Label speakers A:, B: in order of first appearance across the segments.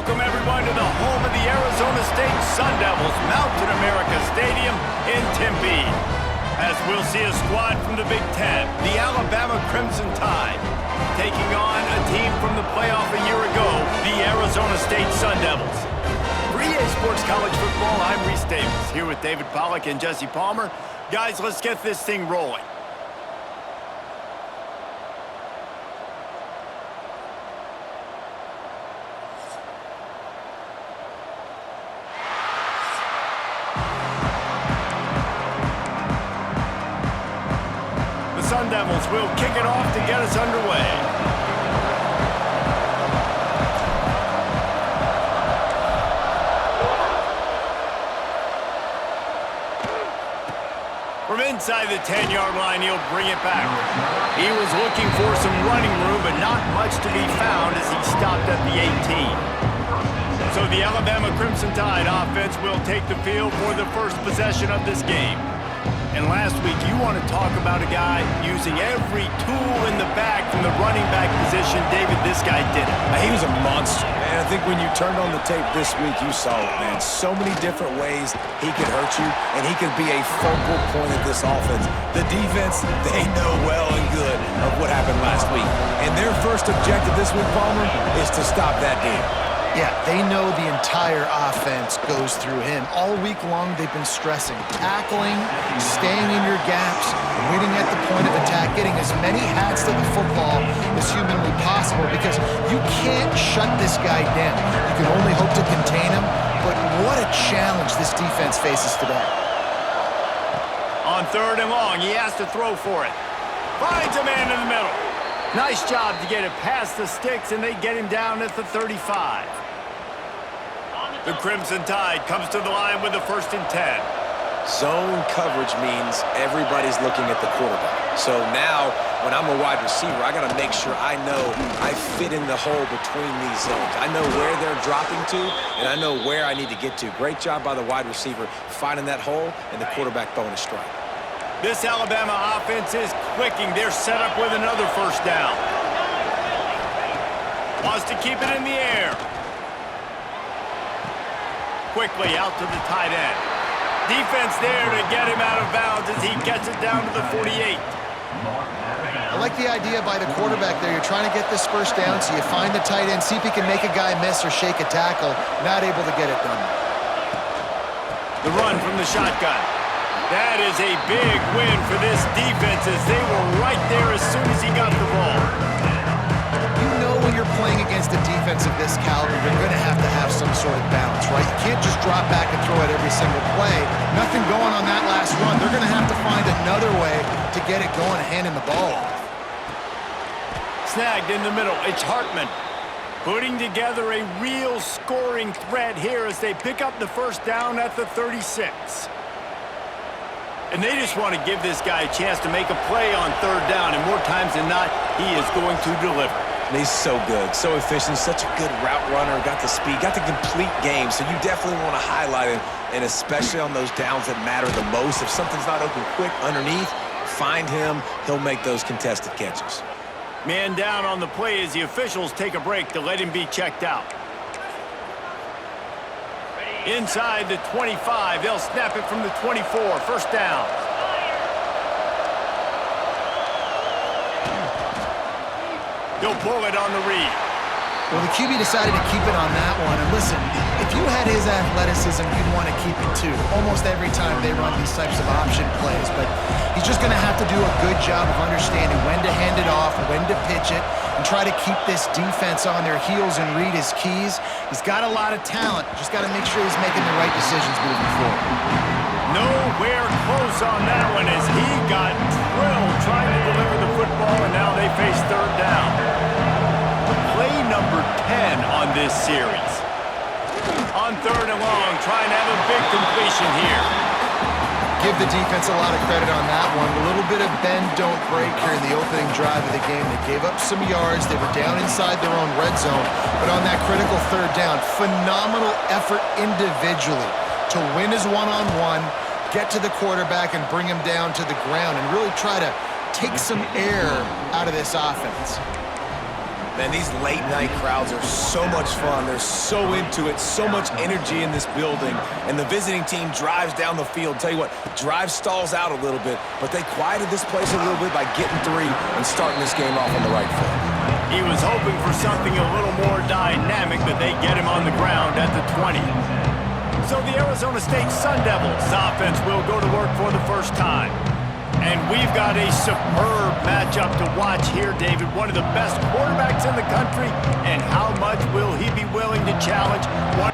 A: Welcome everyone to the home of the Arizona State Sun Devils, Mountain America Stadium in Tempe. As we'll see a squad from the Big Ten, the Alabama Crimson Tide, taking on a team from the playoff a year ago, the Arizona State Sun Devils. For EA Sports College Football, I'm Reese Davis, here with David Pollack and Jesse Palmer. Guys, let's get this thing rolling. Sun Devils will kick it off to get us underway. From inside the 10-yard line, he'll bring it back. He was looking for some running room, but not much to be found as he stopped at the 18. So the Alabama Crimson Tide offense will take the field for the first possession of this game. And last week, you want to talk about a guy using every tool in the bag from the running back position. David, this guy did it.
B: He was a monster, man. I think when you turned on the tape this week, you saw it, man. So many different ways he could hurt you, and he could be a focal point of this offense. The defense, they know well and good of what happened last week. And their first objective this week, Palmer, is to stop that dude.
C: Yeah, they know the entire offense goes through him. All week long, they've been stressing, tackling, staying in your gaps, waiting at the point of attack, getting as many hats to the football as humanly possible because you can't shut this guy down. You can only hope to contain him, but what a challenge this defense faces today.
A: On 3rd and long, he has to throw for it. Finds a man in the middle. Nice job to get it past the sticks, and they get him down at the 35. The Crimson Tide comes to the line with a 1st and 10.
B: Zone coverage means everybody's looking at the quarterback. So now, when I'm a wide receiver, I got to make sure I know I fit in the hole between these zones. I know where they're dropping to, and I know where I need to get to. Great job by the wide receiver finding that hole, and the quarterback throwing a strike.
A: This Alabama offense is clicking. They're set up with another 1st down. Wants to keep it in the air. Quickly out to the tight end. Defense there to get him out of bounds as he gets it down to the 48.
C: I like the idea by the quarterback there. You're trying to get this 1st down, so you find the tight end, see if he can make a guy miss or shake a tackle. Not able to get it done.
A: The run from the shotgun. That is a big win for this defense as they were right there as soon as he got the ball.
C: You know when you're playing against a defense of this caliber, you're going to have some sort of balance, right? You can't just drop back and throw it every single play. Nothing going on that last run. They're going to have to find another way to get it going, handing the ball off.
A: Snagged in the middle. It's Hartman putting together a real scoring threat here as they pick up the 1st down at the 36. And they just want to give this guy a chance to make a play on 3rd down, and more times than not, he is going to deliver.
B: And he's so good, so efficient, such a good route runner, got the speed, got the complete game, so you definitely want to highlight him, and especially on those downs that matter the most. If something's not open quick underneath, find him, he'll make those contested catches.
A: Man down on the play as the officials take a break to let him be checked out. Inside the 25, they'll snap it from the 24, 1st down. They'll pull it on the read.
C: Well, the QB decided to keep it on that one. And listen, if you had his athleticism, you'd want to keep it too. Almost every time they run these types of option plays. But he's just going to have to do a good job of understanding when to hand it off, when to pitch it, and try to keep this defense on their heels and read his keys. He's got a lot of talent. Just got to make sure he's making the right decisions moving forward.
A: Nowhere close on that one as he got drilled trying to deliver the football, and now they face 3rd down. Play number 10 on this series. On 3rd and long, trying to have a big completion here.
C: Give the defense a lot of credit on that one. A little bit of bend, don't break here in the opening drive of the game. They gave up some yards. They were down inside their own red zone. But on that critical 3rd down, phenomenal effort individually to win his one-on-one, get to the quarterback and bring him down to the ground and really try to take some air out of this offense.
B: Man, these late-night crowds are so much fun. They're so into it, so much energy in this building. And the visiting team drives down the field. Tell you what, drive stalls out a little bit, but they quieted this place a little bit by getting 3 and starting this game off on the right foot.
A: He was hoping for something a little more dynamic, but they get him on the ground at the 20. So the Arizona State Sun Devils offense will go to work for the first time. And we've got a superb matchup to watch here, David. One of the best quarterbacks in the country. And how much will he be willing to challenge one?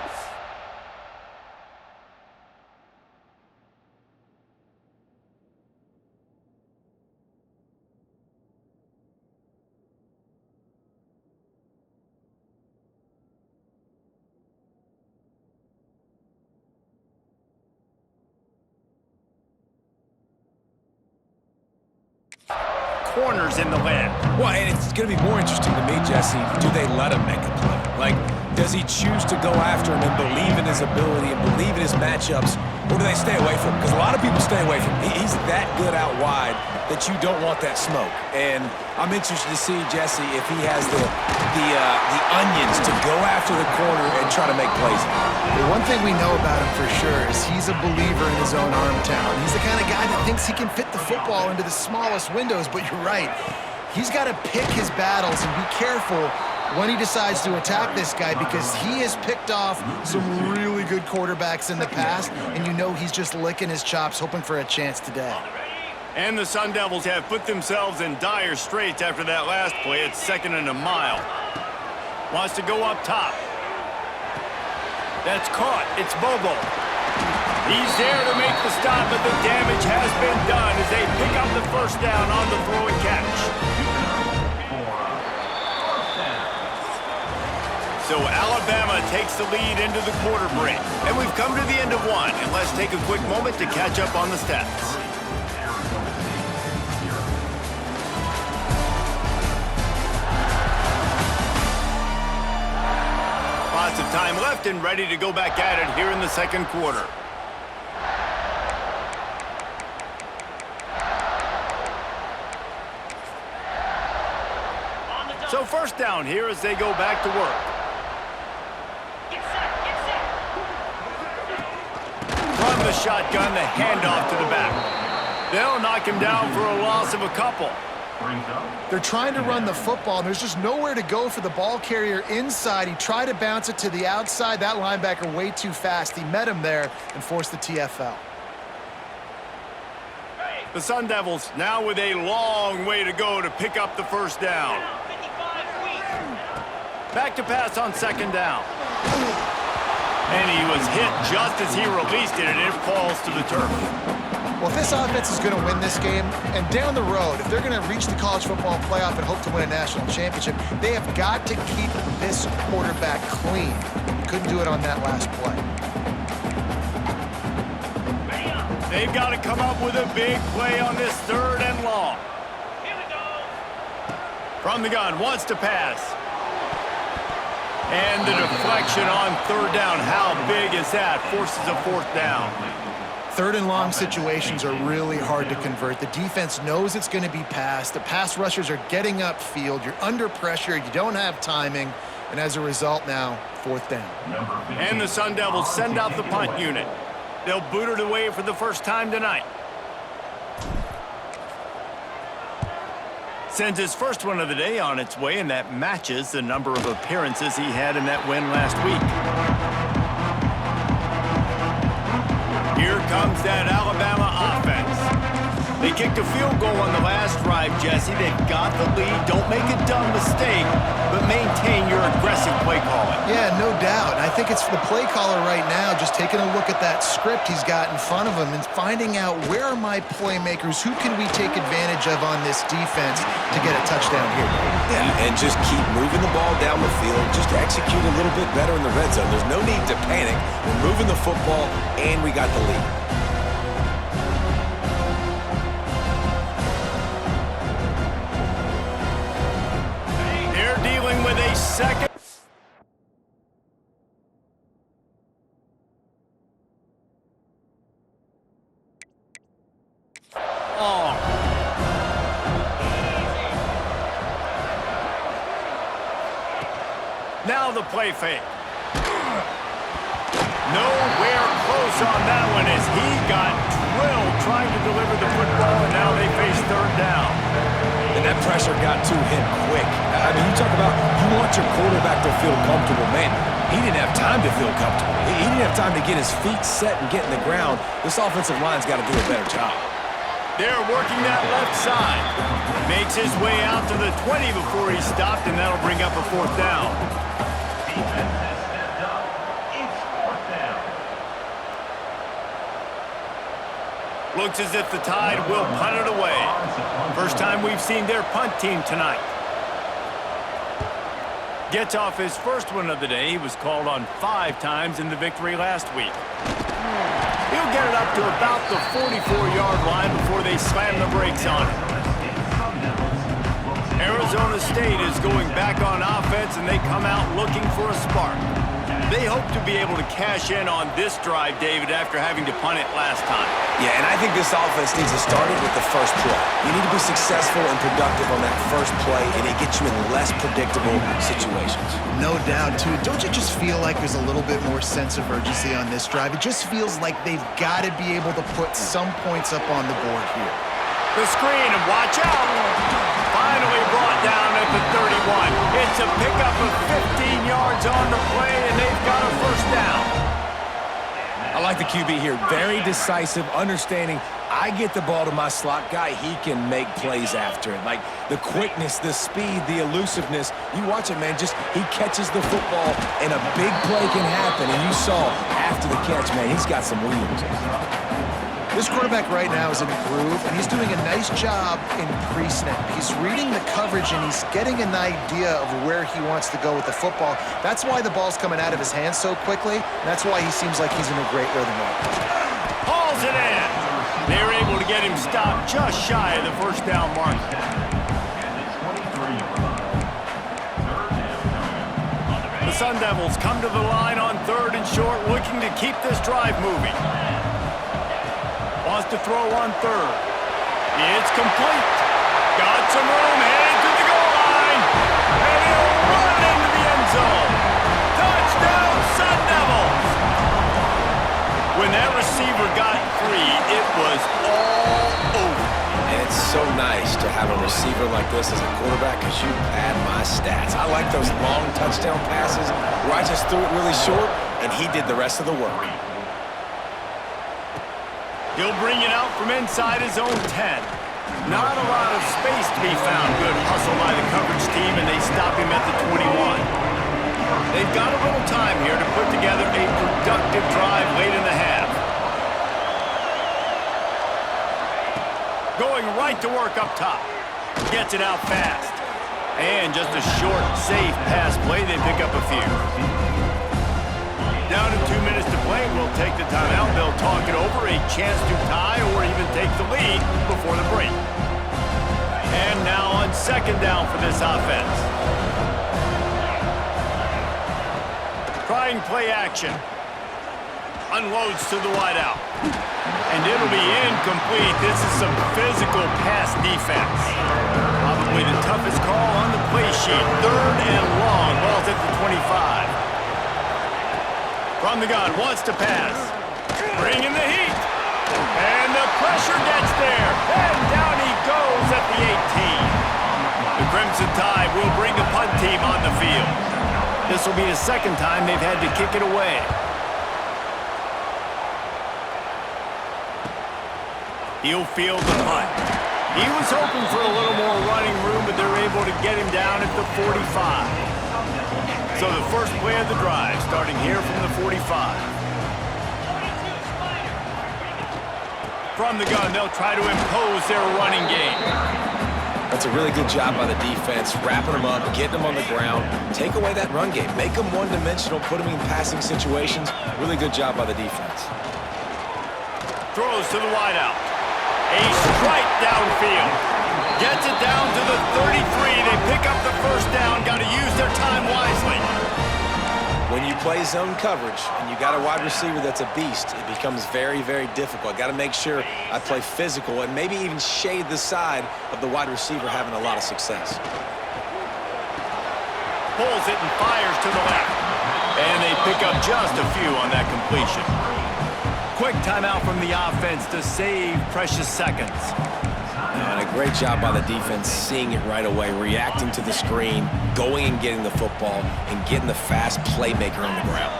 A: Corners in the land.
B: Well, and it's going to be more interesting to me, Jesse, do they let him make a play? Like, does he choose to go after him and believe in his ability and believe in his matchups, or do they stay away from him? Because a lot of people stay away from him. He's that good out wide that you don't want that smoke. And I'm interested to see, Jesse, if he has the onions to go after the corner and try to make plays.
C: Well, one thing we know about him for sure is he's a believer in his own arm talent. He's the kind of guy that thinks he can fit the football into the smallest windows, but you're right. He's got to pick his battles and be careful when he decides to attack this guy, because he has picked off some really good quarterbacks in the past, and you know he's just licking his chops hoping for a chance today.
A: And the Sun Devils have put themselves in dire straits after that last play. It's 2nd and a mile. Wants to go up top. That's caught. It's Bobo. He's there to make the stop, but the damage has been done as they pick up the first down on the throw and catch. So Alabama takes the lead into the quarter break. And we've come to the end of one, and let's take a quick moment to catch up on the stats. Lots of time left and ready to go back at it here in the second quarter. So first down here as they go back to work. From the shotgun, the handoff to the back. They'll knock him down for a loss of a couple.
C: They're trying to run the football, and there's just nowhere to go for the ball carrier inside. He tried to bounce it to the outside. That linebacker way too fast. He met him there and forced the TFL.
A: The Sun Devils now with a long way to go to pick up the first down. Back to pass on second down. And he was hit just as he released it, and it falls to the turf.
C: Well, if this offense is going to win this game, and down the road, if they're going to reach the college football playoff and hope to win a national championship, they have got to keep this quarterback clean. Couldn't do it on that last play.
A: They've got to come up with a big play on this 3rd and long. From the gun, wants to pass. And the deflection on 3rd down. How big is that? Forces a 4th down.
C: 3rd and long situations are really hard to convert. The defense knows it's going to be passed. The pass rushers are getting upfield. You're under pressure. You don't have timing. And as a result now, 4th down.
A: And the Sun Devils send out the punt unit. They'll boot it away for the first time tonight. Sends his first one of the day on its way, and that matches the number of appearances he had in that win last week. Here comes that Alabama offense. They kicked a field goal on the last drive, Jesse. They've got the lead. Don't make a dumb mistake, but maintain your aggressive play calling.
C: Yeah, no doubt. I think it's the play caller right now just taking a look at that script he's got in front of him and finding out where are my playmakers, who can we take advantage of on this defense to get a touchdown here.
B: Yeah, and just keep moving the ball down the field. Just execute a little bit better in the red zone. There's no need to panic. We're moving the football, and we got the lead.
A: Dealing with a second. Now the play fake. Nowhere close on that one as he got drilled trying to deliver the football, and now they face third down.
B: And that pressure got to him quick. I mean, you talk about you want your quarterback to feel comfortable. Man, he didn't have time to feel comfortable. He didn't have time to get his feet set and get in the ground. This offensive line's got to do a better job.
A: They're working that left side. Makes his way out to the 20 before he stopped, and that'll bring up a fourth down. Looks as if the Tide will punt it away. First time we've seen their punt team tonight. Gets off his first one of the day. He was called on 5 times in the victory last week. He'll get it up to about the 44-yard line before they slam the brakes on it. Arizona State is going back on offense, and they come out looking for a spark. They hope to be able to cash in on this drive, David, after having to punt it last time.
B: Yeah, and I think this offense needs to start it with the first play. You need to be successful and productive on that first play, and it gets you in less predictable situations.
C: No doubt, too. Don't you just feel like there's a little bit more sense of urgency on this drive? It just feels like they've got to be able to put some points up on the board here.
A: The screen, and watch out! Finally brought down at the 31. It's a pickup of 15 yards on the play, and they've got a first down.
B: I like the QB here. Very decisive, understanding I get the ball to my slot guy, he can make plays after it. Like the quickness, the speed, the elusiveness. You watch it, man, just he catches the football, and a big play can happen. And you saw after the catch, man, he's got some wheels.
C: This quarterback right now is in a groove, and he's doing a nice job in pre-snap. He's reading the coverage, and he's getting an idea of where he wants to go with the football. That's why the ball's coming out of his hands so quickly. That's why he seems like he's in a great rhythm right now.
A: Hauls it in. They're able to get him stopped just shy of the first down mark. The Sun Devils come to the line on 3rd and short, looking to keep this drive moving. Wants to throw on 3rd. It's complete. Got some room, headed to the goal line. And he'll run into the end zone. Touchdown, Sun Devils. When that receiver got free, it was all over.
B: And it's so nice to have a receiver like this as a quarterback because you pad my stats. I like those long touchdown passes where I just threw it really short and he did the rest of the work.
A: He'll bring it out from inside his own 10. Not a lot of space to be found. Good hustle by the coverage team, and they stop him at the 21. They've got a little time here to put together a productive drive late in the half. Going right to work up top. Gets it out fast. And just a short, safe pass play. They pick up a few. Down to 2 minutes to play. We'll take the timeout. They'll talk it over. A chance to tie or even take the lead before the break. And now on 2nd down for this offense. Trying play action. Unloads to the wideout. And it'll be incomplete. This is some physical pass defense. Probably the toughest call on the play sheet. 3rd and long. Ball's at the 25. From the gun, wants to pass. Bringing the heat. And the pressure gets there. And down he goes at the 18. The Crimson Tide will bring the punt team on the field. This will be the 2nd time they've had to kick it away. He'll field the punt. He was hoping for a little more running room, but they're able to get him down at the 45. So the first play of the drive, starting here from the 45. From the gun, they'll try to impose their running game.
B: That's a really good job by the defense, wrapping them up, getting them on the ground, take away that run game, make them one-dimensional, put them in passing situations. Really good job by the defense.
A: Throws to the wideout. A strike downfield. Gets it down to the 33. They pick up the first down. Got to use their time wisely.
B: When you play zone coverage and you got a wide receiver that's a beast, it becomes very, very difficult. Got to make sure I play physical and maybe even shade the side of the wide receiver having a lot of success.
A: pulls it and fires to the left. And they pick up just a few on that completion. Quick timeout from the offense to save precious seconds.
B: And a great job by the defense seeing it right away, reacting to the screen, going and getting the football, and getting the fast playmaker on the ground.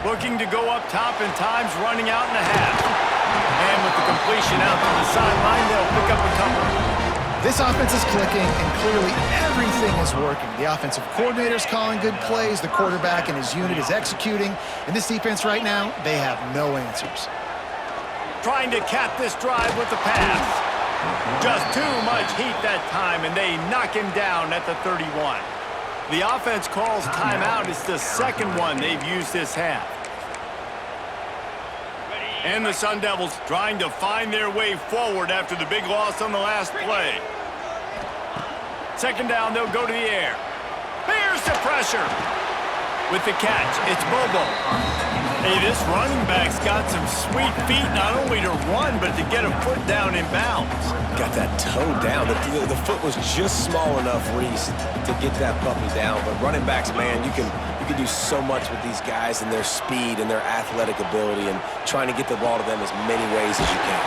A: Looking to go up top, and time's running out in the half. And with the completion out to the sideline, they'll pick up a couple.
C: This offense is clicking, and clearly everything is working. The offensive coordinator's calling good plays, the quarterback and his unit is executing, and this defense right now, they have no answers.
A: Trying to cap this drive with the pass. Just too much heat that time, and they knock him down at the 31. The offense calls timeout. It's the second one they've used this half. And the Sun Devils trying to find their way forward after the big loss on the last play. Second down, they'll go to the air. Here's the pressure. With the catch, it's Bobo. Hey, this running back's got some sweet feet, not only to run, but to get a foot down in bounds.
B: Got that toe down. The foot was just small enough, Reese, to get that puppy down. But running backs, man, you can do so much with these guys and their speed and their athletic ability and trying to get the ball to them as many ways as you can.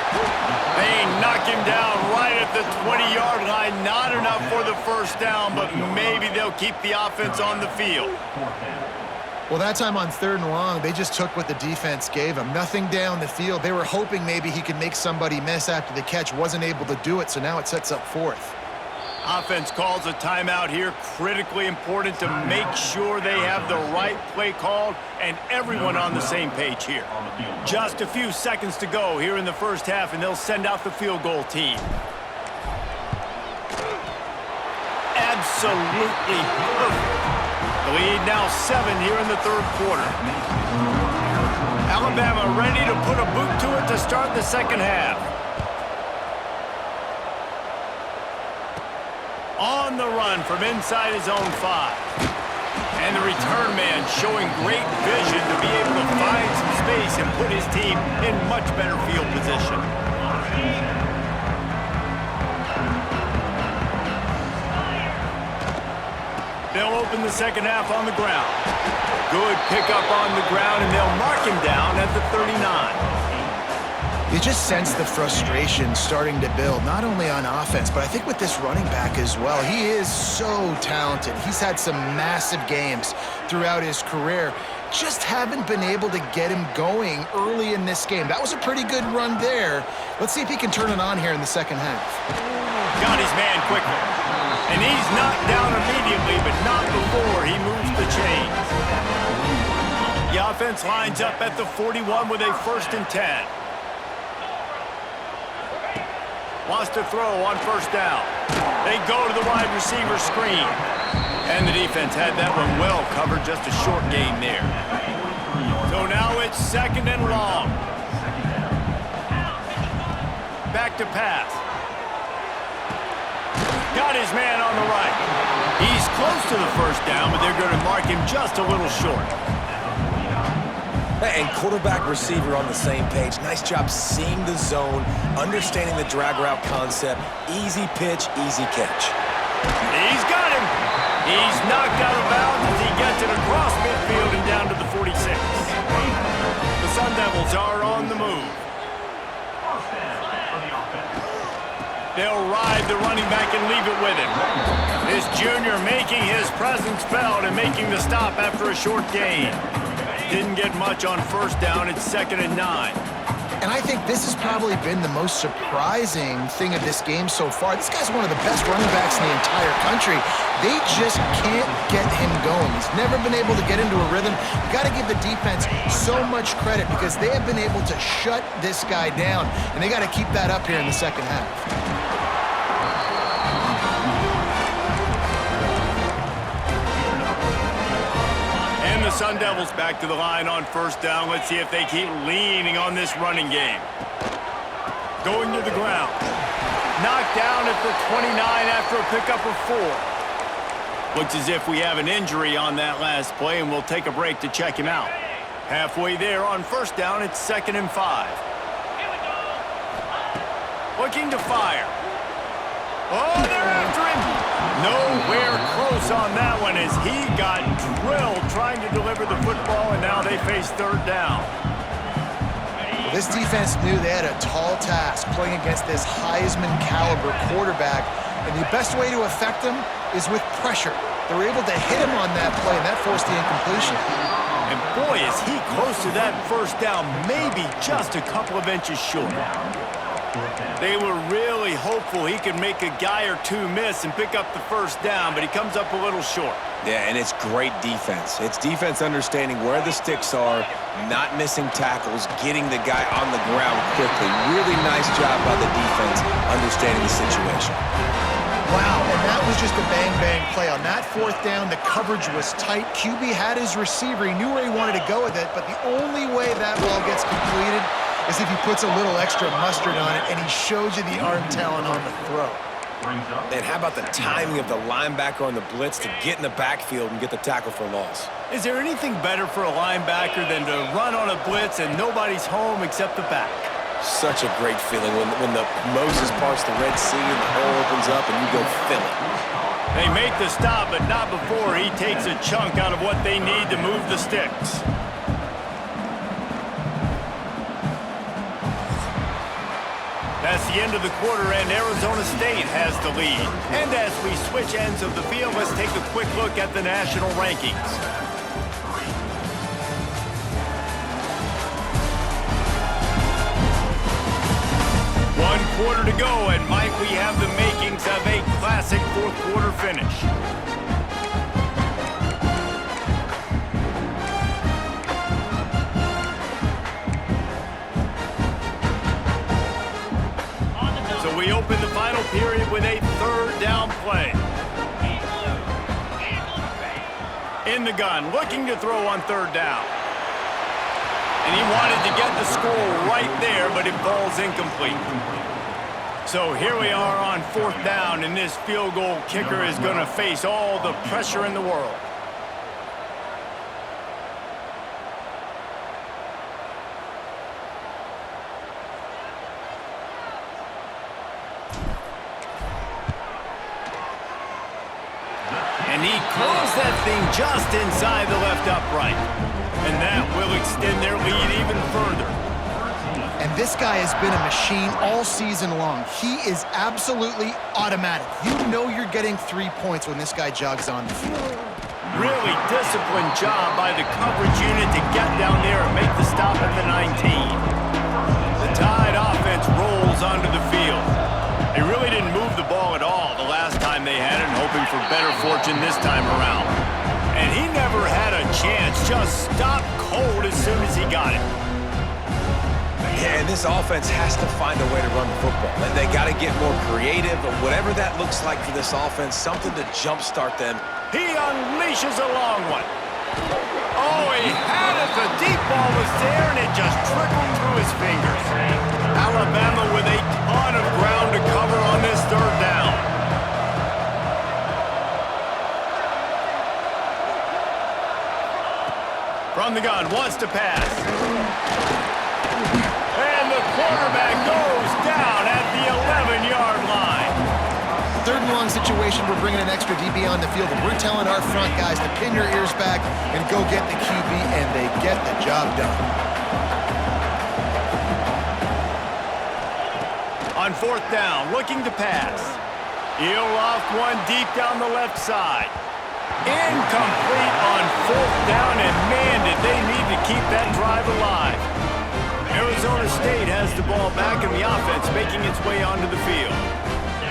A: They knock him down right at the 20-yard line. Not enough for the first down, but maybe they'll keep the offense on the field.
C: Well, that time on 3rd and long, they just took what the defense gave him. Nothing down the field. They were hoping maybe he could make somebody miss after the catch. Wasn't able to do it, so now it sets up 4th.
A: Offense calls a timeout here. Critically important to make sure they have the right play called and everyone on the same page here. Just a few seconds to go here in the first half, and they'll send out the field goal team. Absolutely perfect. The lead now 7 here in the 3rd quarter. Alabama ready to put a boot to it to start the second half. On the run from inside his own 5. And the return man showing great vision to be able to find some space and put his team in much better field position. They'll open the second half on the ground. Good pickup on the ground, and they'll mark him down at the 39.
C: You just sense the frustration starting to build, not only on offense, but I think with this running back as well. He is so talented. He's had some massive games throughout his career. Just haven't been able to get him going early in this game. That was a pretty good run there. Let's see if he can turn it on here in the second half.
A: Got his man quickly. And he's knocked down immediately, but not before he moves the chains. The offense lines up at the 41 with a 1st and 10. Wants to throw on 1st down. They go to the wide receiver screen. And the defense had that one well covered, just a short gain there. So now it's 2nd and long. Back to pass. Got his man on the right. He's close to the 1st down, but they're going to mark him just a little short.
B: And quarterback receiver on the same page. Nice job seeing the zone, understanding the drag route concept. Easy pitch, easy catch.
A: He's got him. He's knocked out of bounds as he gets it across midfield and down to the 46. The Sun Devils are on the move. They'll ride the running back and leave it with him. This junior making his presence felt and making the stop after a short gain. Didn't get much on 1st down. It's 2nd and 9.
C: And I think this has probably been the most surprising thing of this game so far. This guy's one of the best running backs in the entire country. They just can't get him going. He's never been able to get into a rhythm. You got to give the defense so much credit because they have been able to shut this guy down, and they got to keep that up here in the second half.
A: The Sun Devils back to the line on 1st down. Let's see if they keep leaning on this running game. Going to the ground. Knocked down at the 29 after a pickup of 4. Looks as if we have an injury on that last play, and we'll take a break to check him out. Halfway there on 1st down, it's 2nd and 5. Looking to fire. Oh, they're after him. Nowhere close on that one as he got drilled trying to deliver the football, and now they face third down.
C: Well, this defense knew they had a tall task playing against this Heisman caliber quarterback, and the best way to affect him is with pressure. They were able to hit him on that play, and that forced the incompletion.
A: And boy, is he close to that first down, maybe just a couple of inches short. They were really hopeful he could make a guy or two miss and pick up the first down, but he comes up a little short.
B: Yeah, and it's great defense. It's defense understanding where the sticks are, not missing tackles, getting the guy on the ground quickly. Really nice job by the defense understanding the situation.
C: Wow, and that was just a bang-bang play. On that fourth down, the coverage was tight. QB had his receiver. He knew where he wanted to go with it, but the only way that ball gets completed is if he puts a little extra mustard on it, and he shows you the arm talent on the throw.
B: And how about the timing of the linebacker on the blitz to get in the backfield and get the tackle for loss?
A: Is there anything better for a linebacker than to run on a blitz and nobody's home except the back?
B: Such a great feeling when the Moses parts the Red Sea and the hole opens up and you go fill it.
A: They make the stop, but not before he takes a chunk out of what they need to move the sticks. That's the end of the quarter, and Arizona State has the lead. And as we switch ends of the field, let's take a quick look at the national rankings. One quarter to go, and might we have the makings of a classic fourth quarter finish. So we open the final period with a third down play. In the gun, looking to throw on third down. And he wanted to get the score right there, but it falls incomplete. So here we are on fourth down, and this field goal kicker is going to face all the pressure in the world. And he closed that thing just inside the left upright. And that will extend their lead even further.
C: And this guy has been a machine all season long. He is absolutely automatic. You know you're getting 3 points when this guy jogs on the field.
A: Really disciplined job by the coverage unit to get down there and make the stop at the 19. The Tide offense rolls onto the field. They really didn't move the ball at all the last time they had it, hoping for better fortune this time around. And he never had a chance, just stopped cold as soon as he got it.
B: Yeah, and this offense has to find a way to run the football. They got to get more creative, but whatever that looks like for this offense, something to jumpstart them.
A: He unleashes a long one. Oh, he had it. The deep ball was there, and it just trickled through his fingers. Alabama with a ton of ground to cover on this third down. From the gun, wants to pass. And the quarterback goes down at the 11-yard line.
C: Third and long situation, we're bringing an extra DB on the field, and we're telling our front guys to pin your ears back and go get the QB, and they get the job done.
A: On fourth down, looking to pass. He'll loft one deep down the left side. Incomplete on fourth down, and man, did they need to keep that drive alive. Arizona State has the ball back in the offense, making its way onto the field.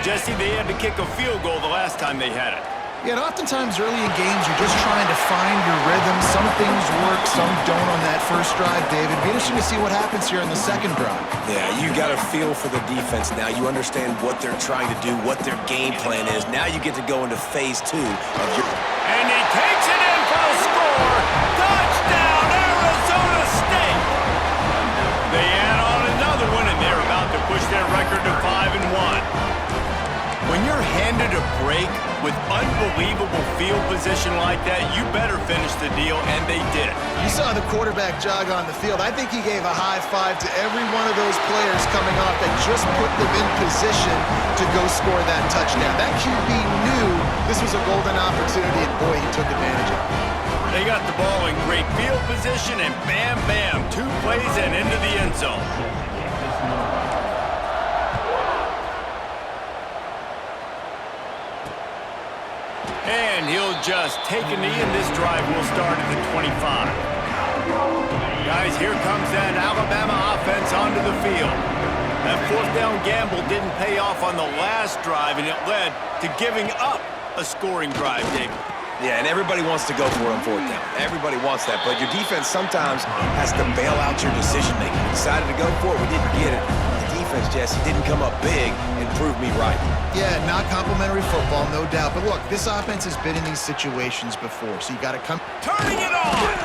A: Jesse, they had to kick a field goal the last time they had it.
C: Yeah, and oftentimes early in games, you're just trying to find your rhythm. Some things work, some don't on that first drive, David. It'd be interesting to see what happens here in the second drive.
B: Yeah, you got a feel for the defense now. You understand what they're trying to do, what their game plan is. Now you get to go into phase two of your...
A: And he takes it in for the score. Touchdown, Arizona State. They add on another one, and they're about to push their record to 5-1. When you're handed a break with unbelievable field position like that, you better finish the deal, and they did.
C: You saw the quarterback jog on the field, I think he gave a high five to every one of those players coming off that just put them in position to go score that touchdown. That QB knew this was a golden opportunity, and boy, he took advantage of it.
A: They got the ball in great field position, and bam, bam, 2 plays and into the end zone. And he'll just take a knee, and this drive will start at the 25. Guys, here comes that Alabama offense onto the field. That 4th down gamble didn't pay off on the last drive, and it led to giving up a scoring drive, David.
B: Yeah, and everybody wants to go for it on 4th down. Everybody wants that, but your defense sometimes has to bail out your decision-making. We decided to go for it. We didn't get it. The defense, Jesse, didn't come up big and prove me right.
C: Yeah, not complimentary football, no doubt. But look, this offense has been in these situations before, so you got to come.
A: Turning it on!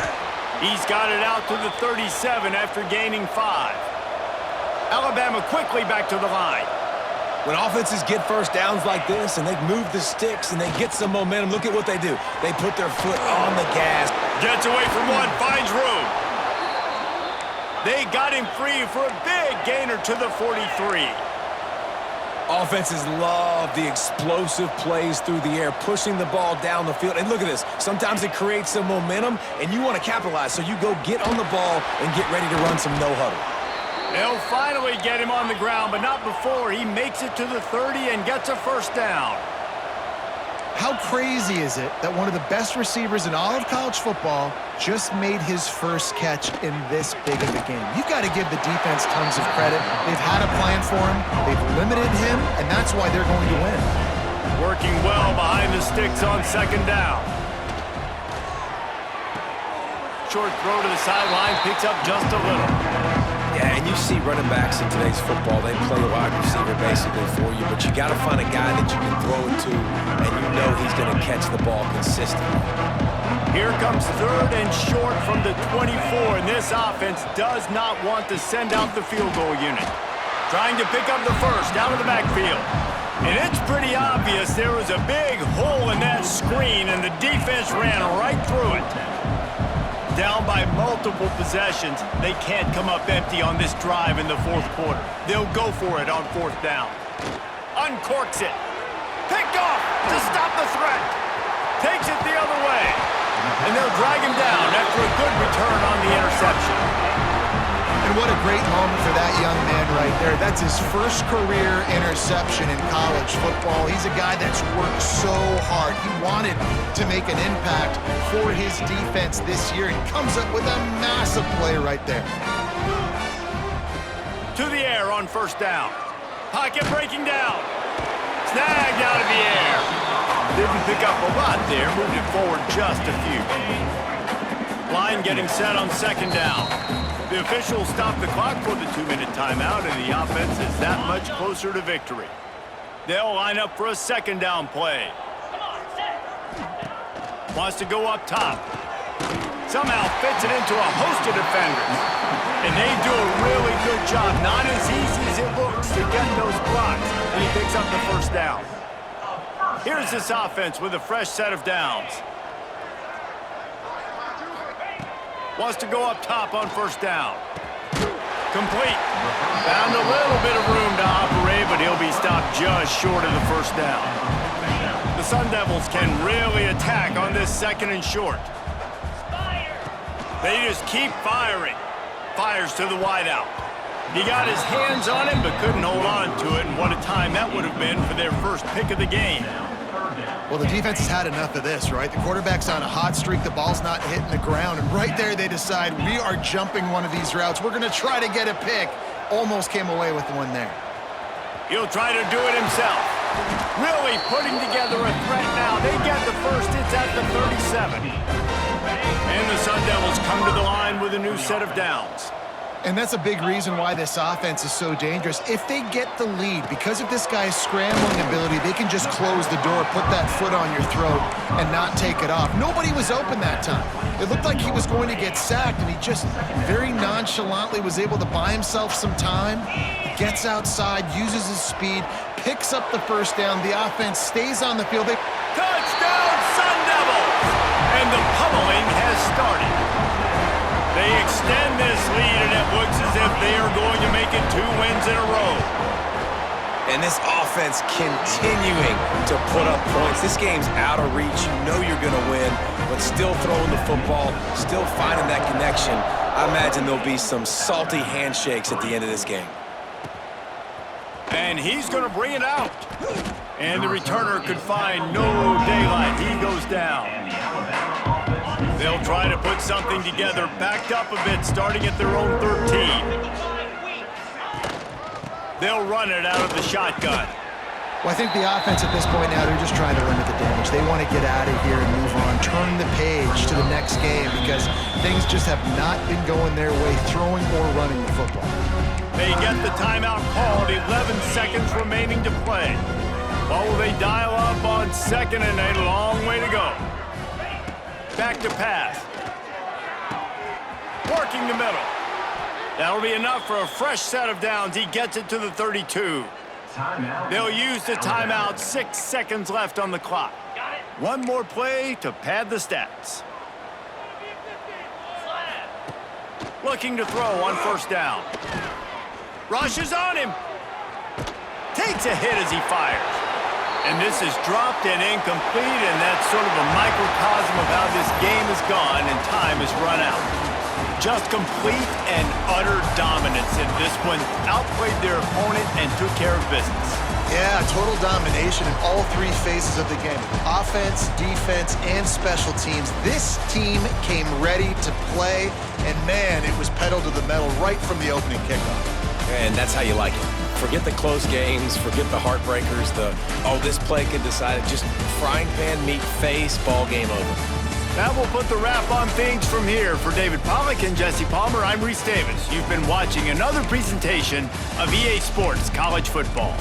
A: He's got it out to the 37 after gaining 5. Alabama quickly back to the line.
B: When offenses get first downs like this and they move the sticks and they get some momentum, look at what they do. They put their foot on the gas.
A: Gets away from one, finds room. They got him free for a big gainer to the 43.
B: Offenses love the explosive plays through the air, pushing the ball down the field. And look at this. Sometimes it creates some momentum, and you want to capitalize. So you go get on the ball and get ready to run some no-huddle.
A: They'll finally get him on the ground, but not before he makes it to the 30 and gets a 1st down.
C: How crazy is it that one of the best receivers in all of college football just made his first catch in this big of a game? You've got to give the defense tons of credit. They've had a plan for him. They've limited him, and that's why they're going to win.
A: Working well behind the sticks on 2nd down. Short throw to the sideline, picks up just a little.
B: Yeah, and you see running backs in today's football, they play a wide receiver basically for you, but you got to find a guy that you can throw it to, and you know he's going to catch the ball consistently.
A: Here comes 3rd and short from the 24, and this offense does not want to send out the field goal unit. Trying to pick up the 1st out of the backfield. And it's pretty obvious there was a big hole in that screen, and the defense ran right through it. Down by multiple possessions, they can't come up empty on this drive in the 4th quarter. They'll go for it on 4th down. Uncorks it. Picked off to stop the threat. Takes it the other way. And they'll drag him down after a good return on the interception.
C: And what a great moment for that young man right there. That's his first career interception in college football. He's a guy that's worked so hard. He wanted to make an impact for his defense this year, and comes up with a massive play right there.
A: To the air on 1st down. Pocket breaking down. Snagged out of the air. Didn't pick up a lot there, moved it forward just a few. Line getting set on 2nd down. The officials stop the clock for the 2-minute timeout, and the offense is that much closer to victory. They'll line up for a 2nd down play. Wants to go up top. Somehow fits it into a host of defenders. And they do a really good job. Not as easy as it looks to get those blocks. And he picks up the 1st down. Here's this offense with a fresh set of downs. Wants to go up top on 1st down. Complete. Found a little bit of room to operate, but he'll be stopped just short of the 1st down. The Sun Devils can really attack on this 2nd and short. They just keep firing. Fires to the wideout. He got his hands on it, but couldn't hold on to it, and what a time that would have been for their first pick of the game.
C: Well, the defense has had enough of this, right? The quarterback's on a hot streak. The ball's not hitting the ground. And right there, they decide, we are jumping one of these routes. We're going to try to get a pick. Almost came away with one there.
A: He'll try to do it himself. Really putting together a threat now. They get the 1st. It's at the 37. And the Sun Devils come to the line with a new set of downs.
C: And that's a big reason why this offense is so dangerous. If they get the lead, because of this guy's scrambling ability, they can just close the door, put that foot on your throat, and not take it off. Nobody was open that time. It looked like he was going to get sacked, and he just very nonchalantly was able to buy himself some time. He gets outside, uses his speed, picks up the 1st down. The offense stays on the field.
A: Touchdown, Sun Devils! And the pummeling has started. they are going to make it 2 wins in a row.
B: And this offense continuing to put up points. This game's out of reach. You know you're going to win, but still throwing the football, still finding that connection. I imagine there'll be some salty handshakes at the end of this game.
A: And he's going to bring it out. And the returner could find no daylight. He goes down. They'll try to put something together, backed up a bit, starting at their own 13. They'll run it out of the shotgun.
C: Well, I think the offense at this point now, they're just trying to limit the damage. They want to get out of here and move on, turn the page to the next game because things just have not been going their way, throwing or running the football.
A: They get the timeout called, 11 seconds remaining to play. What will they dial up on second and a long way to go? Back to pass. Working the middle. That'll be enough for a fresh set of downs. He gets it to the 32. They'll use the timeout. 6 seconds left on the clock. One more play to pad the stats. Looking to throw on first down. Rushes on him. Takes a hit as he fires. And this is dropped and incomplete, and that's sort of a microcosm of how this game has gone and time has run out. Just complete and utter dominance in this one. Outplayed their opponent and took care of business.
C: Yeah, total domination in all 3 phases of the game. Offense, defense, and special teams. This team came ready to play, and man, it was pedal to the metal right from the opening kickoff.
B: And that's how you like it. Forget the close games, forget the heartbreakers, this play could decide it. Just frying pan, meat face, ball game over.
A: That will put the wrap on things from here. For David Pollack and Jesse Palmer, I'm Reese Davis. You've been watching another presentation of EA Sports College Football.